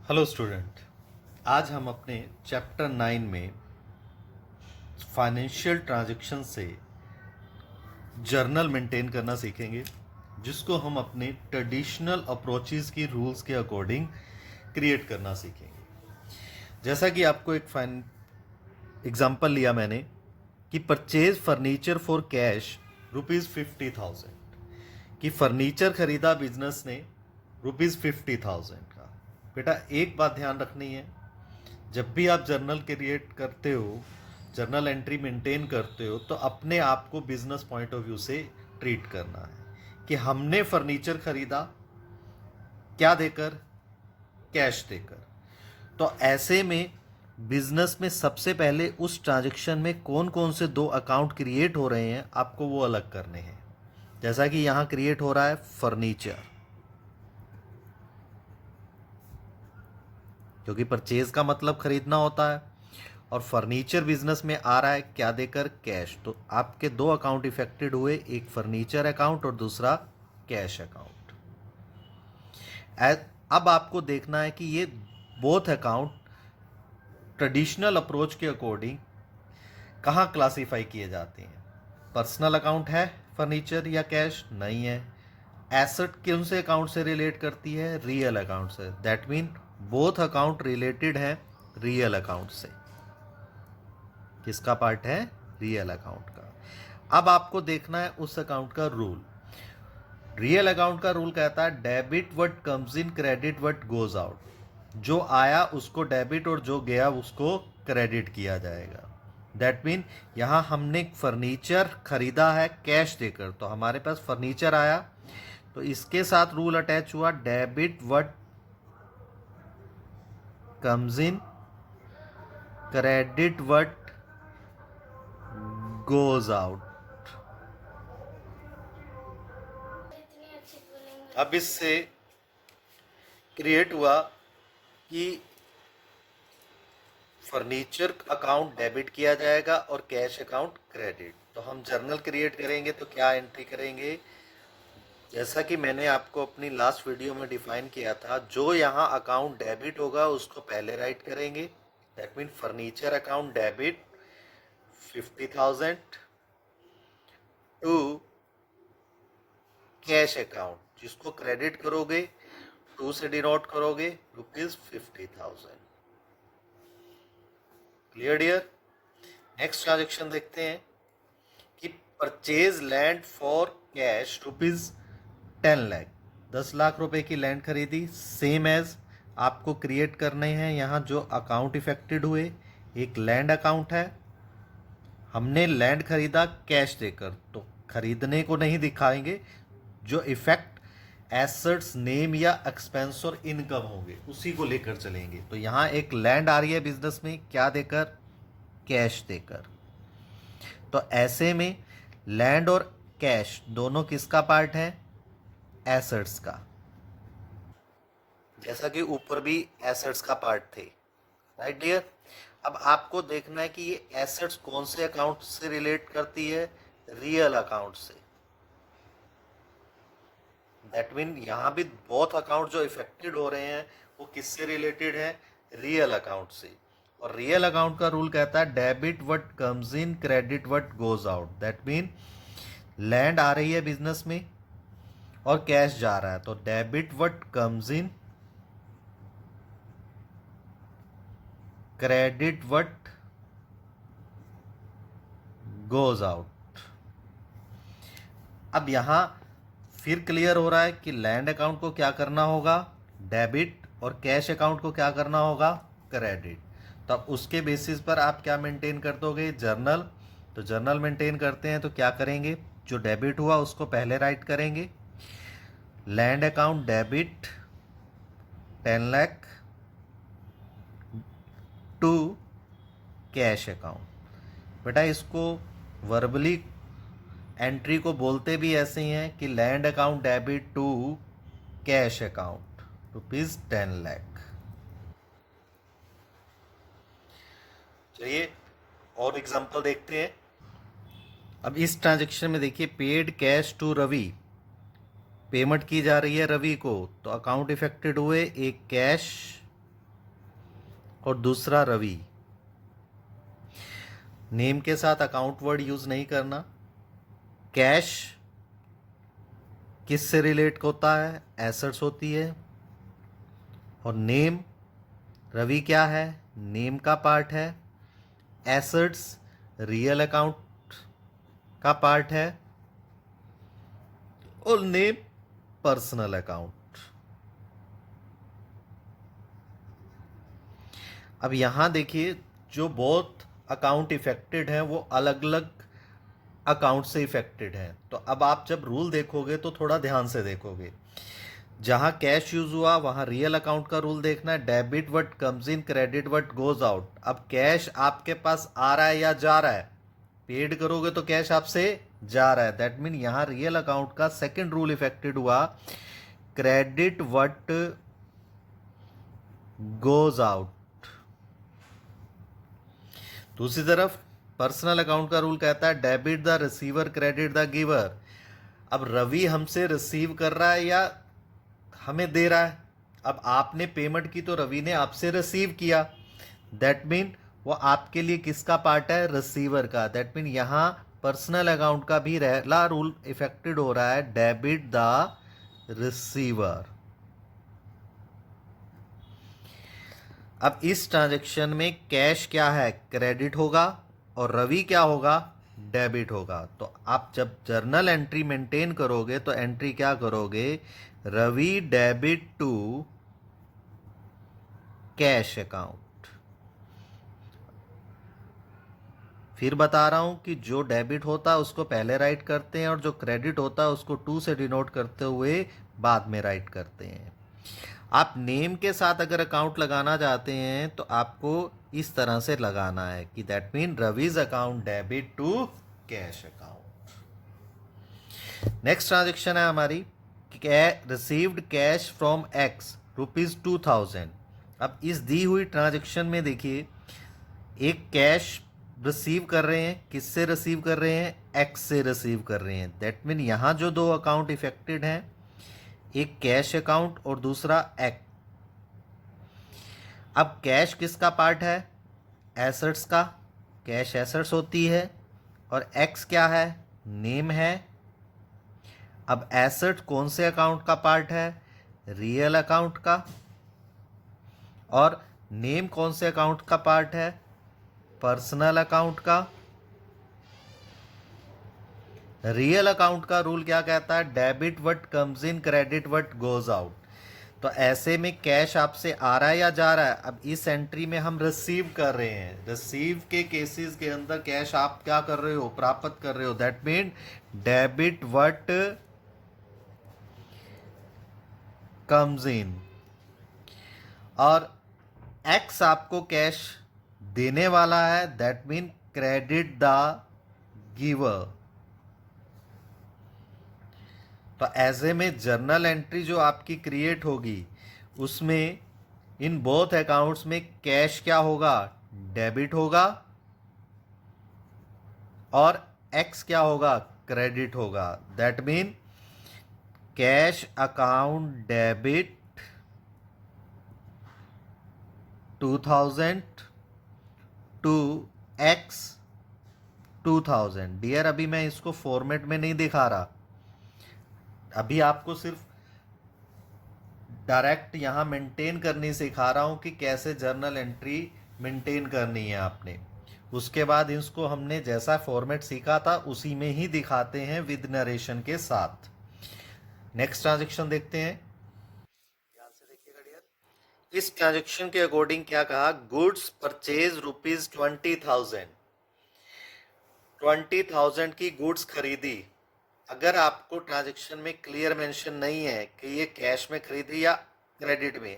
Hello student. आज हम अपने चैप्टर 9 में फाइनेंशियल ट्रांजैक्शन से जर्नल मेंटेन करना सीखेंगे, जिसको हम अपने ट्रेडिशनल अप्रोचेस की रूल्स के अकॉर्डिंग क्रिएट करना सीखेंगे। जैसा कि आपको एक फाइन एग्जांपल लिया मैंने कि परचेज फर्नीचर फॉर कैश ₹50,000 कि फर्नीचर खरीदा बिजनेस ने ₹50,000 का। बेटा एक बात ध्यान रखनी है, जब भी आप जर्नल क्रिएट करते हो, जर्नल एंट्री मेंटेन करते हो, तो अपने आप को बिजनेस पॉइंट ऑफ व्यू से ट्रीट करना है कि हमने फर्नीचर खरीदा क्या देकर, कैश देकर। तो ऐसे में बिजनेस में सबसे पहले उस ट्रांजैक्शन में कौन कौन से दो अकाउंट क्रिएट हो रहे हैं, आपको वो अलग करने हैं। जैसा कि यहां क्रिएट हो रहा है फर्नीचर, क्योंकि परचेज का मतलब खरीदना होता है, और फर्नीचर बिजनेस में आ रहा है क्या देकर, कैश। तो आपके दो अकाउंट इफेक्टेड हुए, एक फर्नीचर अकाउंट और दूसरा कैश अकाउंट। अब आपको देखना है कि ये बोथ अकाउंट ट्रेडिशनल अप्रोच के अकॉर्डिंग कहाँ क्लासीफाई किए जाते हैं। पर्सनल अकाउंट है फर्नीचर या कैश? नहीं है। एसेट कौन से अकाउंट से रिलेट करती है? रियल अकाउंट से। That mean both account related है रियल अकाउंट से। किसका पार्ट है? रियल अकाउंट का। अब आपको देखना है उस अकाउंट का रूल। रियल अकाउंट का रूल कहता है debit what comes in, credit what goes out. जो आया उसको डेबिट और जो गया उसको क्रेडिट किया जाएगा। दैट मीन यहां हमने फर्नीचर खरीदा है कैश देकर, तो हमारे पास फर्नीचर आया, तो इसके साथ रूल अटैच हुआ debit what comes in, credit what goes out. अब इससे क्रिएट हुआ कि फर्नीचर अकाउंट डेबिट किया जाएगा और कैश अकाउंट क्रेडिट। तो हम जर्नल क्रिएट करेंगे तो क्या एंट्री करेंगे? जैसा कि मैंने आपको अपनी लास्ट वीडियो में डिफाइन किया था, जो यहाँ अकाउंट डेबिट होगा उसको पहले राइट करेंगे। That mean furniture account debit 50,000 to cash account, जिसको क्रेडिट करोगे 2 से डिनोट करोगे ₹50,000। Clear dear? नेक्स्ट ट्रांजेक्शन देखते हैं कि purchase land for cash ₹10 lakh, 10 lakh रुपए की लैंड खरीदी। सेम एज आपको क्रिएट करने हैं यहाँ जो अकाउंट इफेक्टेड हुए। एक लैंड अकाउंट है, हमने लैंड खरीदा कैश देकर, तो खरीदने को नहीं दिखाएंगे, जो इफेक्ट एसेट्स नेम या एक्सपेंस और इनकम होंगे उसी को लेकर चलेंगे। तो यहाँ एक लैंड आ रही है बिजनेस में क्या देकर? कैश देकर। तो ऐसे में लैंड और कैश दोनों किसका पार्ट है? एसेट्स का। जैसा कि ऊपर भी एसेट्स का पार्ट थे, राइट डियर? अब आपको देखना है कि ये एसेट्स कौन से अकाउंट से रिलेट करती है? रियल अकाउंट से। दैट मीन यहां भी बोथ अकाउंट जो इफेक्टेड हो रहे हैं वो किससे रिलेटेड है? रियल अकाउंट से। और रियल अकाउंट का रूल कहता है debit what comes in, credit what goes out. That mean land आ रही है बिजनेस में और कैश जा रहा है, तो debit what comes in, credit what goes out. अब यहां फिर क्लियर हो रहा है कि लैंड अकाउंट को क्या करना होगा? डेबिट, और कैश अकाउंट को क्या करना होगा? क्रेडिट। तो अब उसके बेसिस पर आप क्या मेंटेन कर दोगे? जर्नल। तो जर्नल मेंटेन करते हैं तो क्या करेंगे? जो डेबिट हुआ उसको पहले राइट करेंगे। Land account debit 10 lakh to cash account. बेटा इसको वर्बली एंट्री को बोलते भी ऐसे ही हैं कि land account debit to cash account ₹10 lakh. चलिए और एग्जांपल देखते हैं। अब इस ट्रांजेक्शन में देखिए paid cash to Ravi, payment की जा रही है रवि को, तो अकाउंट इफेक्टेड हुए एक कैश और दूसरा रवि। नेम के साथ अकाउंट वर्ड यूज नहीं करना। कैश किससे रिलेट होता है? एसेट्स होती है। और नेम, रवि क्या है? नेम का पार्ट है। एसेट्स रियल अकाउंट का पार्ट है। और नेम पर्सनल अकाउंट। अब यहां देखिए, जो बहुत अकाउंट इफेक्टेड हैं वो अलग अलग अकाउंट से इफेक्टेड हैं। तो अब आप जब रूल देखोगे तो थोड़ा ध्यान से देखोगे। जहां कैश यूज हुआ वहां रियल अकाउंट का रूल देखना है। Debit what comes in, credit what goes out. अब कैश आपके पास आ रहा है या जा रहा है? पेड करोगे तो कैश आपसे जा रहा है, दैट मीन यहां रियल अकाउंट का सेकंड रूल इफेक्टेड हुआ, क्रेडिट व्हाट गोज आउट। दूसरी तरफ पर्सनल अकाउंट का रूल कहता है debit the receiver, credit the giver. अब रवि हमसे रिसीव कर रहा है या हमें दे रहा है? अब आपने पेमेंट की तो रवि ने आपसे रिसीव किया, दैट मीन वो आपके लिए किसका पार्ट है? रिसीवर का। दैट मीन यहां पर्सनल अकाउंट का भी पहला रूल इफेक्टेड हो रहा है, डेबिट द रिसीवर। अब इस ट्रांजैक्शन में कैश क्या है? क्रेडिट होगा और रवि क्या होगा? डेबिट होगा। तो आप जब जर्नल एंट्री मेंटेन करोगे तो एंट्री क्या करोगे? Ravi debit to cash account. फिर बता रहा हूं कि जो डेबिट होता है उसको पहले राइट करते हैं और जो क्रेडिट होता है उसको टू से डिनोट करते हुए बाद में राइट करते हैं। आप नेम के साथ अगर अकाउंट लगाना चाहते हैं तो आपको इस तरह से लगाना है कि that mean Ravi's account debit to cash account. Next transaction है हमारी रिसीव्ड कैश फ्रॉम एक्स ₹2000। अब इस दी हुई ट्रांजेक्शन में देखिए, एक कैश रिसीव कर रहे हैं, किससे रिसीव कर रहे हैं? एक्स से रिसीव कर रहे हैं। दैट मीन यहां जो दो अकाउंट इफेक्टेड हैं, एक कैश अकाउंट और दूसरा एक्स। अब कैश किसका पार्ट है? एसेट्स का। कैश एसेट्स होती है। और एक्स क्या है? नेम है। अब एसेट कौन से अकाउंट का पार्ट है? रियल अकाउंट का। और नेम कौन से अकाउंट का पार्ट है? पर्सनल अकाउंट का। रियल अकाउंट का रूल क्या कहता है? Debit what comes in, credit what goes out. तो ऐसे में कैश आपसे आ रहा है या जा रहा है? अब इस एंट्री में हम रिसीव कर रहे हैं। रिसीव के केसेस के अंदर कैश आप क्या कर रहे हो? प्राप्त कर रहे हो। That mean debit what comes in. और एक्स आपको कैश देने वाला है, that mean credit the giver. तो ऐसे में जर्नल एंट्री जो आपकी क्रिएट होगी उसमें इन बोथ अकाउंट्स में कैश क्या होगा? डेबिट होगा। और एक्स क्या होगा? क्रेडिट होगा। That mean cash account debit 2000 to X 2000। Dear अभी मैं इसको फॉर्मेट में नहीं दिखा रहा, अभी आपको सिर्फ डायरेक्ट यहां मेंटेन करनी सिखा रहा हूं कि कैसे जर्नल एंट्री मेंटेन करनी है आपने। उसके बाद इसको हमने जैसा फॉर्मेट सीखा था उसी में ही दिखाते हैं विद नरेशन के साथ। नेक्स्ट ट्रांजेक्शन देखते हैं, ध्यान से देखिएगा डियर। इस ट्रांजेक्शन के अकॉर्डिंग क्या कहा? Goods purchase ₹20,000। 20,000 की गुड्स खरीदी। अगर आपको ट्रांजैक्शन में क्लियर मेंशन नहीं है कि ये कैश में खरीदी या क्रेडिट में,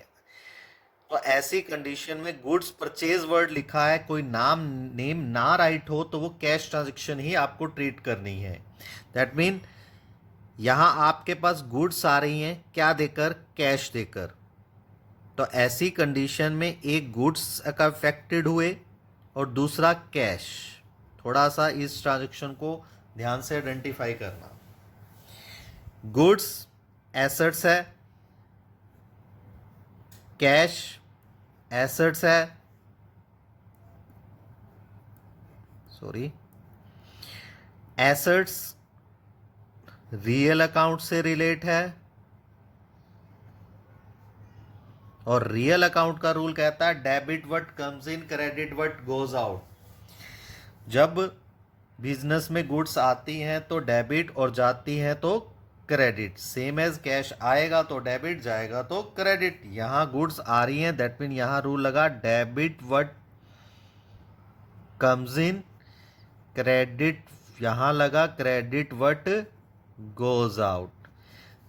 तो ऐसी कंडीशन में गुड्स परचेज वर्ड लिखा है, कोई नाम नेम ना राइट हो, तो वो कैश ट्रांजैक्शन ही आपको ट्रीट करनी है। दैट मीन यहां आपके पास गुड्स आ रही हैं क्या देकर? कैश देकर। तो ऐसी कंडीशन में एक गुड्स का अफेक्टेड हुए और दूसरा कैश। थोड़ा सा इस ट्रांजैक्शन को ध्यान से आइडेंटिफाई करना। गुड्स एसेट्स है, कैश एसेट्स है, सॉरी, एसेट्स रियल अकाउंट से रिलेट है, और रियल अकाउंट का रूल कहता है debit what comes in, credit what goes out. जब बिजनेस में गुड्स आती हैं तो डेबिट और जाती हैं तो क्रेडिट। सेम एज कैश आएगा तो डेबिट, जाएगा तो क्रेडिट। यहां गुड्स आ रही हैं, दैट मीन यहां रूल लगा debit what comes in, credit यहां लगा credit what goes out.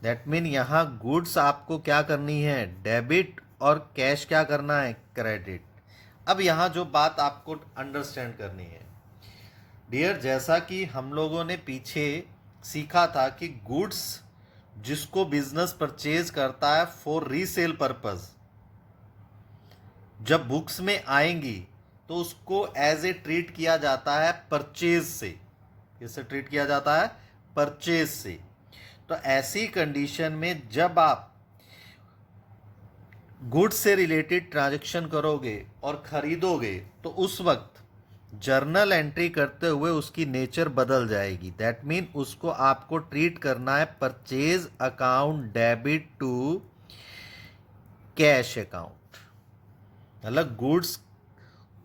That mean यहां गुड्स आपको क्या करनी है, डेबिट, और कैश क्या करना है, क्रेडिट। अब यहां जो बात आपको अंडरस्टैंड करनी है डियर, जैसा कि हम लोगों ने पीछे सीखा था कि गुड्स जिसको बिजनेस परचेज करता है फॉर रीसेल पर्पस, जब बुक्स में आएंगी तो उसको एज ए ट्रीट किया जाता है परचेज से। किससे ट्रीट किया जाता है, परचेज से। तो ऐसी कंडीशन में जब आप गुड्स से रिलेटेड ट्रांजैक्शन करोगे और खरीदोगे तो उस वक्त जर्नल एंट्री करते हुए उसकी नेचर बदल जाएगी। दैट मीन उसको आपको ट्रीट करना है purchase account debit to cash account. मतलब गुड्स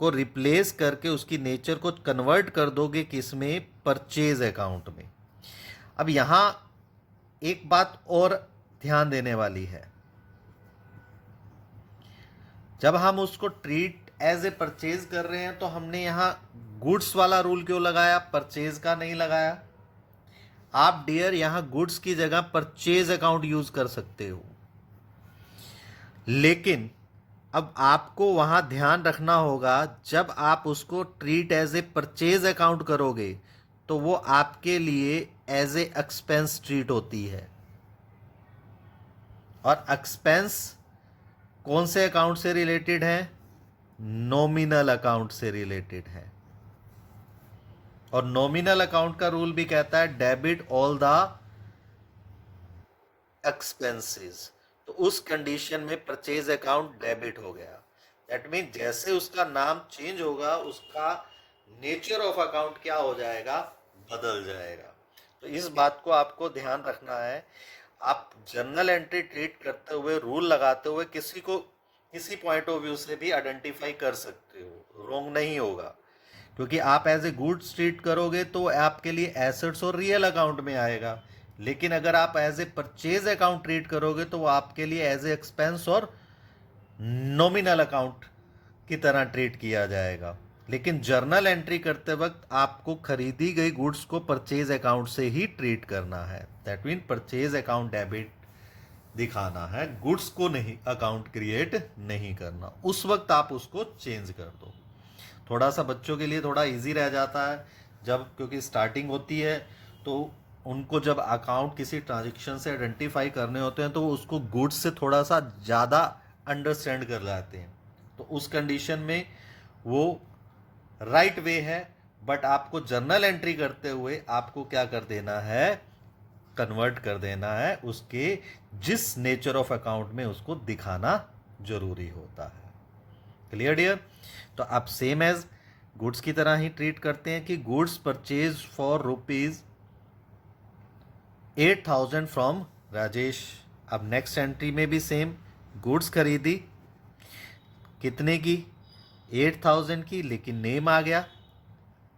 को रिप्लेस करके उसकी नेचर को कन्वर्ट कर दोगे किसमें, परचेज अकाउंट में। अब यहां एक बात और ध्यान देने वाली है, जब हम उसको ट्रीट एज ए परचेज कर रहे हैं तो हमने यहां गुड्स वाला रूल क्यों लगाया, परचेज का नहीं लगाया। आप डियर यहां गुड्स की जगह परचेज अकाउंट यूज कर सकते हो, लेकिन अब आपको वहां ध्यान रखना होगा जब आप उसको treat as a purchase account करोगे तो वो आपके लिए एज ए एक्सपेंस ट्रीट होती है। और एक्सपेंस कौन से अकाउंट से रिलेटेड है, नॉमिनल अकाउंट से रिलेटेड है। और नॉमिनल अकाउंट का रूल भी कहता है डेबिट ऑल द एक्सपेंसेस। तो उस कंडीशन में परचेज अकाउंट डेबिट हो गया। दैट मीन जैसे उसका नाम चेंज होगा उसका नेचर ऑफ अकाउंट क्या हो जाएगा, बदल जाएगा। तो इस बात को आपको ध्यान रखना है। आप जर्नल एंट्री ट्रीट करते हुए, रूल लगाते हुए किसी को किसी पॉइंट ऑफ व्यू से भी आइडेंटिफाई कर सकते हो, रॉन्ग नहीं होगा। क्योंकि आप एज ए गुड्स ट्रीट करोगे तो आपके लिए एसेट्स और रियल अकाउंट में आएगा, लेकिन अगर आप as a purchase account treat करोगे तो वो आपके लिए एज ए एक्सपेंस और नॉमिनल अकाउंट की तरह ट्रीट किया जाएगा। लेकिन जर्नल एंट्री करते वक्त आपको खरीदी गई गुड्स को परचेज अकाउंट से ही ट्रीट करना है। That mean purchase account debit दिखाना है, गुड्स को नहीं, अकाउंट क्रिएट नहीं करना। उस वक्त आप उसको चेंज कर दो। थोड़ा सा बच्चों के लिए थोड़ा इजी रह जाता है जब, क्योंकि स्टार्टिंग होती है तो उनको जब अकाउंट किसी ट्रांजेक्शन से आइडेंटिफाई करने होते हैं तो वो उसको गुड्स से थोड़ा सा ज़्यादा अंडरस्टैंड कर जाते हैं। तो उस कंडीशन में वो राइट वे है, बट आपको जर्नल एंट्री करते हुए आपको क्या कर देना है, कन्वर्ट कर देना है उसके जिस नेचर ऑफ अकाउंट में उसको दिखाना जरूरी होता है। Clear dear? तो आप सेम एज गुड्स की तरह ही ट्रीट करते हैं कि goods purchase for ₹8,000 from Rajesh. अब नेक्स्ट एंट्री में भी सेम, गुड्स खरीदी कितने की, 8,000 की, लेकिन नेम आ गया।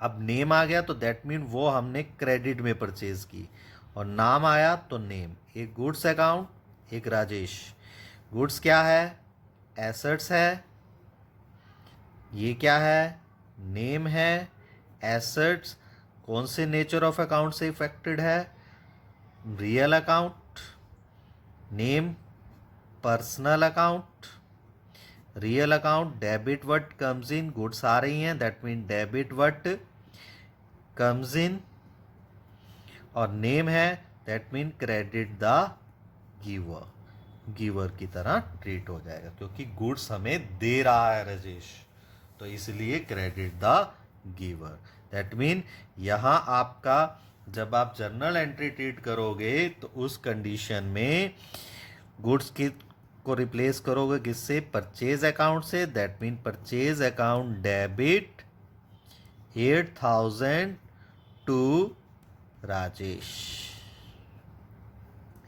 अब नेम आ गया तो दैट मीन वो हमने क्रेडिट में परचेज की, और नाम आया तो नेम। एक गुड्स अकाउंट, एक राजेश। गुड्स क्या है, एसेट्स है। ये क्या है, नेम है। एसेट्स कौन से नेचर ऑफ अकाउंट से इफेक्टेड है, real account. Name personal account. Real account debit what comes in, goods आ रही हैं that mean debit what comes in. और नेम है that mean credit the giver, giver की तरह ट्रीट हो जाएगा क्योंकि गुड्स हमें दे रहा है राजेश, तो इसलिए credit the giver. That mean यहाँ आपका जब आप जर्नल एंट्री ट्रीट करोगे तो उस कंडीशन में गुड्स की को रिप्लेस करोगे किससे, परचेज अकाउंट से। That mean purchase account debit 8,000 to Rajesh,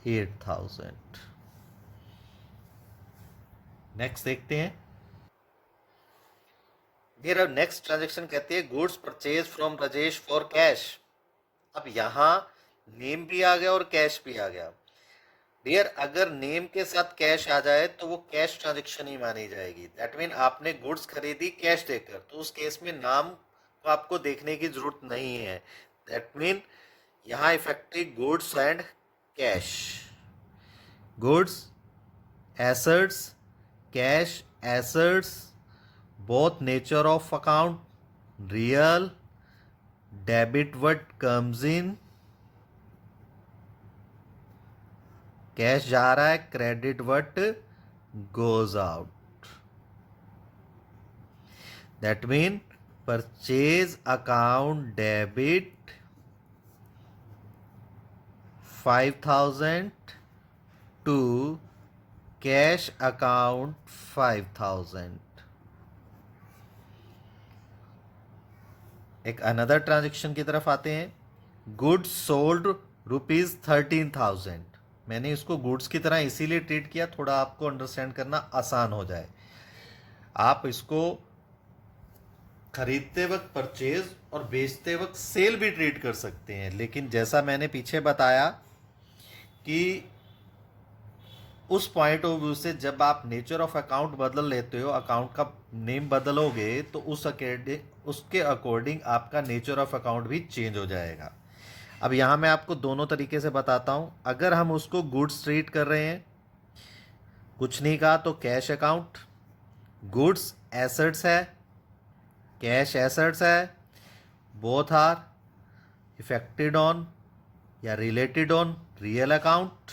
8,000। Next देखते हैं। फिर अब नेक्स्ट ट्रांजेक्शन कहते हैं goods purchase from Rajesh for cash. अब यहां नेम भी आ गया और कैश भी आ गया। डियर, अगर नेम के साथ कैश आ जाए तो वो कैश ट्रांजेक्शन ही मानी जाएगी। दैट मीन आपने गुड्स खरीदी कैश देकर, तो उस केस में नाम को आपको देखने की जरूरत नहीं है। दैट मीन यहाँ effective goods and cash, goods assets, cash assets, both nature of account, real, debit what comes in, cash जा रहा है, credit what goes out। that mean purchase account debit 5,000 to cash account 5,000। एक another transaction की तरफ आते हैं। Goods sold ₹13,000। मैंने इसको गुड्स की तरह इसीलिए ट्रीट किया, थोड़ा आपको अंडरस्टैंड करना आसान हो जाए। आप इसको खरीदते वक्त परचेज और बेचते वक्त सेल भी ट्रीट कर सकते हैं, लेकिन जैसा मैंने पीछे बताया कि उस पॉइंट ऑफ व्यू से जब आप नेचर ऑफ अकाउंट बदल लेते हो, अकाउंट का नेम बदलोगे, तो उसके अकॉर्डिंग आपका नेचर ऑफ अकाउंट भी चेंज हो जाएगा। अब यहाँ मैं आपको दोनों तरीके से बताता हूँ। अगर हम उसको गुड्स ट्रीट कर रहे हैं, कुछ नहीं कहा तो कैश अकाउंट, गुड्स एसेट्स है, कैश एसेट्स है, बोथ आर इफेक्टेड ऑन या रिलेटेड ऑन रियल अकाउंट।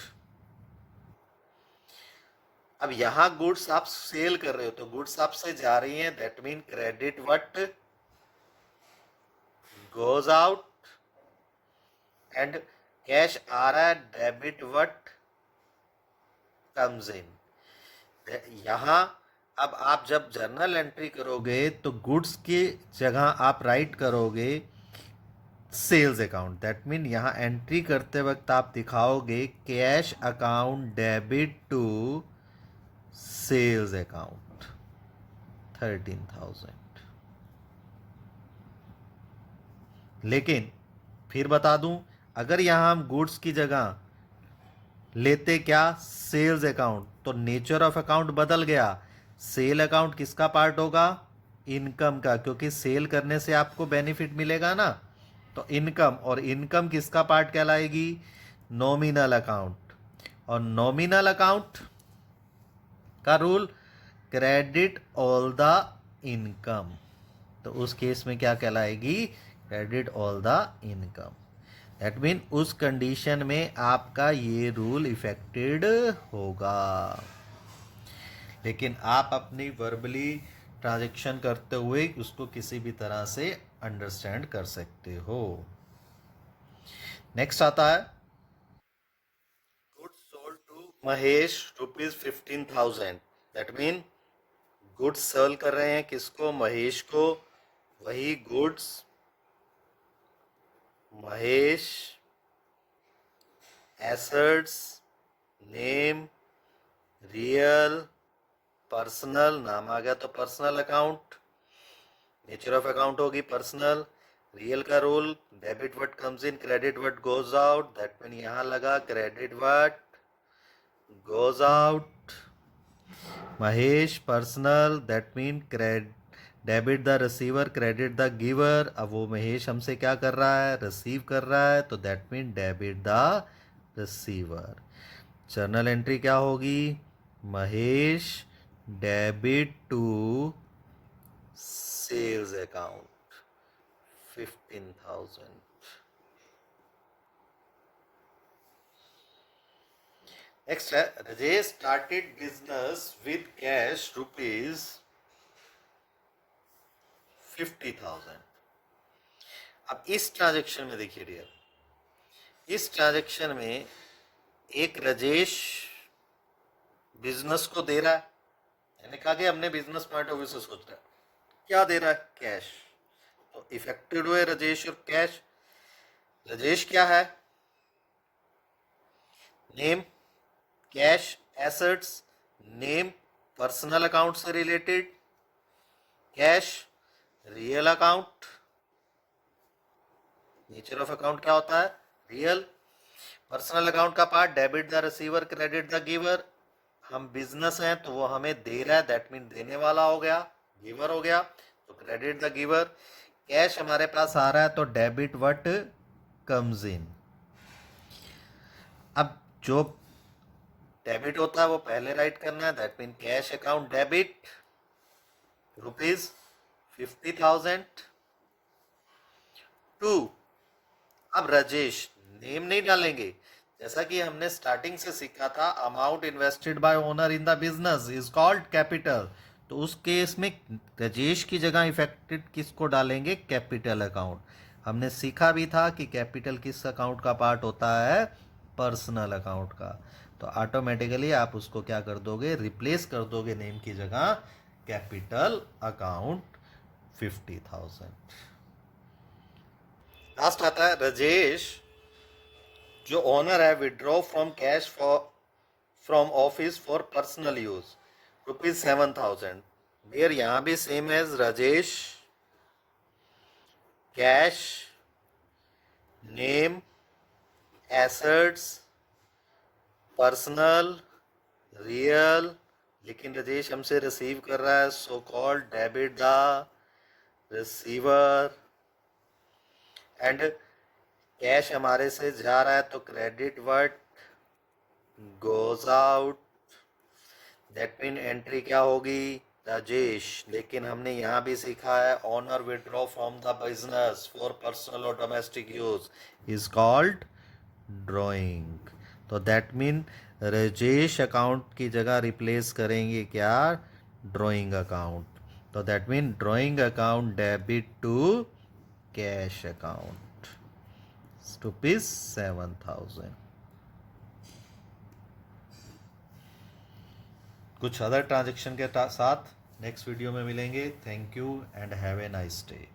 अब यहां गुड्स आप सेल कर रहे हो तो गुड्स आपसे जा रही हैं, that mean credit what goes out, and cash आ रहा है, डेबिट व्हाट कम्स इन। यहां अब आप जब जर्नल एंट्री करोगे तो गुड्स की जगह आप राइट करोगे सेल्स अकाउंट। दैट मीन यहां एंट्री करते वक्त आप दिखाओगे cash account debit to sales account 13,000। लेकिन फिर बता दूं, अगर यहां हम गुड्स की जगह लेते क्या सेल्स अकाउंट, तो नेचर ऑफ अकाउंट बदल गया। सेल अकाउंट किसका पार्ट होगा? इनकम का, क्योंकि सेल करने से आपको बेनिफिट मिलेगा ना, तो इनकम, और इनकम किसका पार्ट कहलाएगी? Nominal account. और नॉमिनल अकाउंट का rule credit all the income, तो उस केस में क्या कहलाएगी? Credit all the income. That mean उस कंडीशन में आपका ये रूल इफेक्टेड होगा। लेकिन आप अपनी वर्बली ट्रांजेक्शन करते हुए उसको किसी भी तरह से अंडरस्टैंड कर सकते हो। नेक्स्ट आता है goods sold to Mahesh ₹15,000। That mean goods sale कर रहे हैं किसको? महेश को। वही goods Mahesh, assets, name, real, personal, नाम आ गया तो personal account, nature of account होगी पर्सनल, रियल का rule debit what comes in, credit what goes out. That mean यहां लगा credit what goes out. Mahesh personal, that mean debit the receiver, credit the giver. अब वो महेश हमसे क्या कर रहा है? रिसीव कर रहा है, तो that mean debit the receiver. Journal entry क्या होगी? Mahesh debit to sales account 15,000। Next है Rajesh started business with cash ₹50,000। अब इस ट्रांजेक्शन में देखिए डियर, इस ट्रांजेक्शन में एक राजेश बिजनेस को दे रहा है, मैंने कहा कि हमने बिजनेस पॉइंट ऑफ व्यू से सोच रहा है, क्या दे रहा है? कैश। तो इफेक्टेड हुए राजेश और कैश। राजेश क्या है? Name, cash assets, name personal account से related, cash real account. Nature of account क्या होता है? रियल। पर्सनल अकाउंट का part debit the receiver, credit the giver. हम बिजनेस हैं तो वो हमें दे रहा है, दैट मीन देने वाला हो गया, गिवर हो गया, तो क्रेडिट द गिवर। कैश हमारे पास आ रहा है तो डेबिट व्हाट कम्स इन। अब जो डेबिट होता है वो पहले राइट करना है, that mean cash account debit rupees 50,000 to. अब राजेश नेम नहीं डालेंगे, जैसा कि हमने स्टार्टिंग से सीखा था, amount invested bye owner in the business is called capital. तो उस केस में राजेश की जगह इफेक्टेड किसको डालेंगे? Capital account. हमने सीखा भी था कि कैपिटल किस अकाउंट का पार्ट होता है? पर्सनल अकाउंट का। तो ऑटोमेटिकली आप उसको क्या कर दोगे? रिप्लेस कर दोगे नेम की जगह कैपिटल अकाउंट 50,000। लास्ट आता है राजेश जो ओनर है withdraw from cash for from office for personal use ₹7,000। मेयर यहां भी same as Rajesh, cash, name, assets, personal, real, लेकिन राजेश हमसे रिसीव कर रहा है, so called debit the receiver. And cash हमारे से जा रहा है तो credit what goes out, that mean entry क्या होगी? राजेश। लेकिन हमने यहाँ भी सीखा है owner withdraw from the business for personal और domestic use is called drawing. तो दैट मीन राजेश अकाउंट की जगह रिप्लेस करेंगे क्या? Drawing account. तो that mean drawing account debit to cash account ₹7,000। कुछ अदर ट्रांजेक्शन के साथ नेक्स्ट वीडियो में मिलेंगे। Thank you and have a nice day.